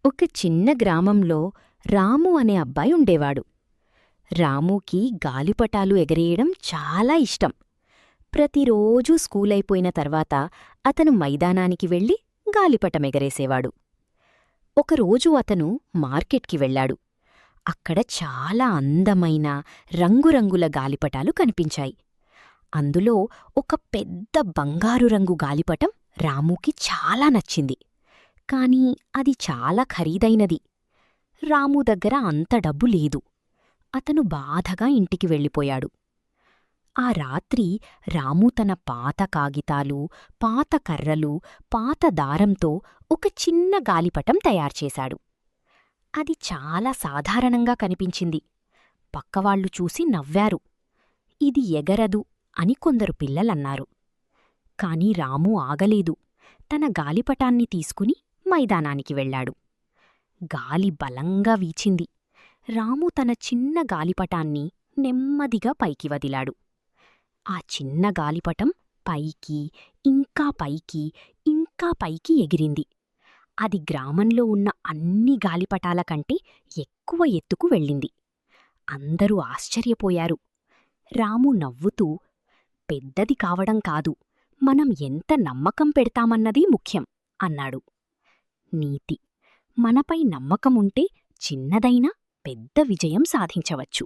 ఒక చిన్న గ్రామంలో రాము అనే అబ్బాయి ఉండేవాడు. రాముకి గాలిపటాలు ఎగరేయడం చాలా ఇష్టం. ప్రతిరోజూ స్కూలైపోయిన తర్వాత అతను మైదానానికి వెళ్ళి గాలిపటం ఎగరేసేవాడు. ఒకరోజు అతను మార్కెట్కి వెళ్ళాడు. అక్కడ చాలా అందమైన రంగురంగుల గాలిపటాలు కనిపించాయి. అందులో ఒక పెద్ద బంగారు రంగు గాలిపటం రాముకి చాలా నచ్చింది. కాని అది చాలా ఖరీదైనది. రాము దగ్గర అంత డబ్బు లేదు. అతను బాధగా ఇంటికి వెళ్ళిపోయాడు. ఆ రాత్రి రాము తన పాత కాగితాలు, పాత కర్రలు, పాత దారంతో ఒక చిన్న గాలిపటం తయారుచేశాడు. అది చాలా సాధారణంగా కనిపించింది. పక్కవాళ్లు చూసి నవ్వారు. ఇది ఎగరదు అని కొందరు పిల్లలన్నారు. కాని రాము ఆగలేదు. తన గాలిపటాన్ని తీసుకుని మైదానానికి వెళ్ళాడు. గాలి బలంగా వీచింది. రాము తన చిన్న గాలిపటాన్ని నెమ్మదిగా పైకి వదిలాడు. ఆ చిన్న గాలిపటం పైకి, ఇంకా పైకి, ఇంకా పైకి ఎగిరింది. అది గ్రామంలో ఉన్న అన్ని గాలిపటాల కంటే ఎక్కువ ఎత్తుకు వెళ్ళింది. అందరూ ఆశ్చర్యపోయారు. రాము నవ్వుతూ, పెద్దది కావడం కాదు, మనం ఎంత నమ్మకం పెడతామన్నది ముఖ్యం అన్నాడు. నీతి: మనపై నమ్మకముంటే చిన్నదైనా పెద్ద విజయం సాధించవచ్చు.